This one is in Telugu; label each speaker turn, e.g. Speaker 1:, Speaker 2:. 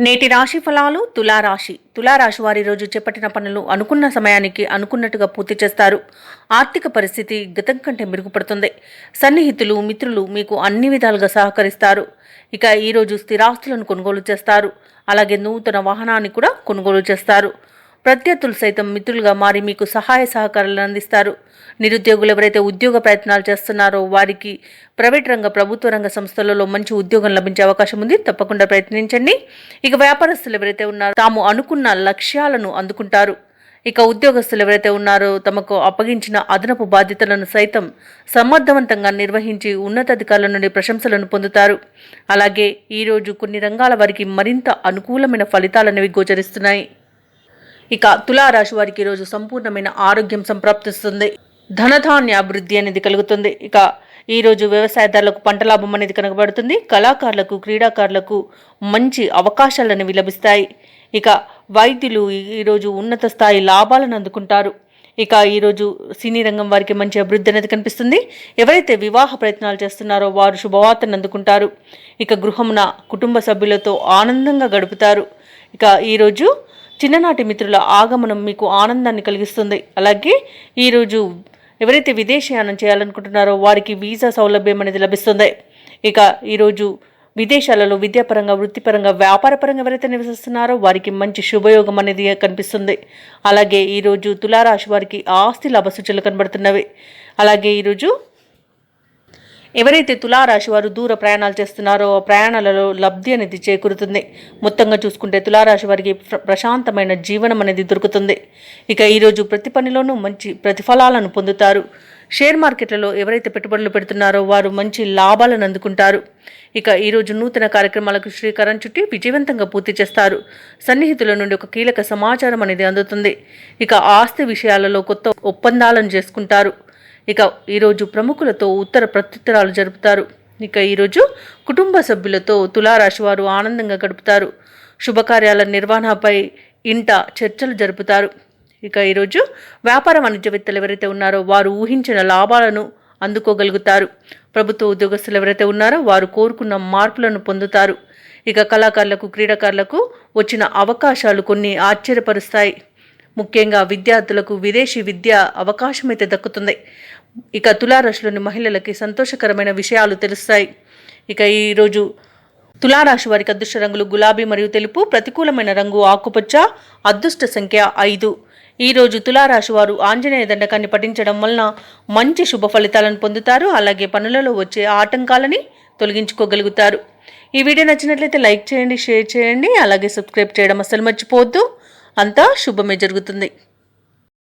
Speaker 1: నేటి రాశి ఫలాలు తులారాశి వారి రోజు చేపట్టిన పనులు అనుకున్న సమయానికి అనుకున్నట్టుగా పూర్తి చేస్తారు. ఆర్థిక పరిస్థితి గతం కంటే మెరుగుపడుతుంది. సన్నిహితులు మిత్రులు మీకు అన్ని విధాలుగా సహకరిస్తారు. ఇక ఈరోజు స్థిరాస్తులను కొనుగోలు చేస్తారు. అలాగే నూతన వాహనాన్ని కూడా కొనుగోలు చేస్తారు. ప్రత్యర్థులు సైతం మిత్రులుగా మారి మీకు సహాయ సహకారాలను అందిస్తారు. నిరుద్యోగులు ఎవరైతే ఉద్యోగ ప్రయత్నాలు చేస్తున్నారో వారికి ప్రైవేట్ రంగ ప్రభుత్వ రంగ సంస్థలలో మంచి ఉద్యోగం లభించే అవకాశం ఉంది. తప్పకుండా ప్రయత్నించండి. ఇక వ్యాపారస్తులు ఎవరైతే ఉన్నారో తాము అనుకున్న లక్ష్యాలను అందుకుంటారు. ఇక ఉద్యోగస్తులు ఎవరైతే ఉన్నారో తమకు అప్పగించిన అదనపు బాధ్యతలను సైతం సమర్థవంతంగా నిర్వహించి ఉన్నతాధికారుల నుండి ప్రశంసలను పొందుతారు. అలాగే ఈరోజు కొన్ని రంగాల వారికి మరింత అనుకూలమైన ఫలితాలనేవి గోచరిస్తున్నాయి. ఇక తులారాశి వారికి ఈరోజు సంపూర్ణమైన ఆరోగ్యం సంప్రాప్తిస్తుంది. ధనధాన్య అభివృద్ధి అనేది కలుగుతుంది. ఇక ఈరోజు వ్యవసాయదారులకు పంట లాభం అనేది కనబడుతుంది. కళాకారులకు క్రీడాకారులకు మంచి అవకాశాలు అనేవి లభిస్తాయి. ఇక వైద్యులు ఈరోజు ఉన్నత స్థాయి లాభాలను అందుకుంటారు. ఇక ఈరోజు సినీ రంగం వారికి మంచి అభివృద్ధి అనేది కనిపిస్తుంది. ఎవరైతే వివాహ ప్రయత్నాలు చేస్తున్నారో వారు శుభవార్తను అందుకుంటారు. ఇక గృహమున కుటుంబ సభ్యులతో ఆనందంగా గడుపుతారు. ఇక ఈరోజు చిన్ననాటి మిత్రుల ఆగమనం మీకు ఆనందాన్ని కలిగిస్తుంది. అలాగే ఈరోజు ఎవరైతే విదేశయానం చేయాలనుకుంటున్నారో వారికి వీసా సౌలభ్యం అనేది లభిస్తుంది. ఇక ఈరోజు విదేశాలలో విద్యాపరంగా వృత్తిపరంగా వ్యాపారపరంగా ఎవరైతే నివసిస్తున్నారో వారికి మంచి శుభయోగం అనేది కనిపిస్తుంది. అలాగే ఈరోజు తులారాశి వారికి ఆస్తి లాభ సూచనలు కనబడుతున్నవి. అలాగే ఈరోజు ఎవరైతే తులారాశి వారు దూర ప్రయాణాలు చేస్తున్నారో ఆ ప్రయాణాలలో లబ్ధి అనేది చేకూరుతుంది. మొత్తంగా చూసుకుంటే తులారాశి వారికి ప్రశాంతమైన జీవనం అనేది దొరుకుతుంది. ఇక ఈరోజు ప్రతి పనిలోనూ మంచి ప్రతిఫలాలను పొందుతారు. షేర్ మార్కెట్లలో ఎవరైతే పెట్టుబడులు పెడుతున్నారో వారు మంచి లాభాలను అందుకుంటారు. ఇక ఈరోజు నూతన కార్యక్రమాలకు శ్రీకారం చుట్టి విజయవంతంగా పూర్తి చేస్తారు. సన్నిహితుల నుండి ఒక కీలక సమాచారం అనేది అందుతుంది. ఇక ఆస్తి విషయాలలో కొత్త ఒప్పందాలను చేసుకుంటారు. ఇక ఈరోజు ప్రముఖులతో ఉత్తర ప్రత్యుత్తరాలు జరుపుతారు. ఇక ఈరోజు కుటుంబ సభ్యులతో తులారాశి వారు ఆనందంగా గడుపుతారు. శుభకార్యాల నిర్వహణపై ఇంట చర్చలు జరుపుతారు. ఇక ఈరోజు వ్యాపార వాణిజ్యవేత్తలు ఎవరైతే ఉన్నారో వారు ఊహించిన లాభాలను అందుకోగలుగుతారు. ప్రభుత్వ ఉద్యోగస్తులు ఎవరైతే ఉన్నారో వారు కోరుకున్న మార్పులను పొందుతారు. ఇక కళాకారులకు క్రీడాకారులకు వచ్చిన అవకాశాలు కొన్ని ఆశ్చర్యపరుస్తాయి. ముఖ్యంగా విద్యార్థులకు విదేశీ విద్య అవకాశం అయితే దక్కుతుంది. ఇక తులారాశిలోని మహిళలకి సంతోషకరమైన విషయాలు తెలుస్తాయి. ఇక ఈరోజు తులారాశి వారికి అదృష్ట రంగులు గులాబీ మరియు తెలుపు, ప్రతికూలమైన రంగు ఆకుపచ్చ, అదృష్ట సంఖ్య 5. ఈరోజు తులారాశి వారు ఆంజనేయ దండకాన్ని పఠించడం వలన మంచి శుభ ఫలితాలను పొందుతారు. అలాగే పనులలో వచ్చే ఆటంకాలని తొలగించుకోగలుగుతారు. ఈ వీడియో నచ్చినట్లయితే లైక్ చేయండి, షేర్ చేయండి, అలాగే సబ్స్క్రైబ్ చేయడం అస్సలు మర్చిపోవద్దు. అంతా శుభమే జరుగుతుంది.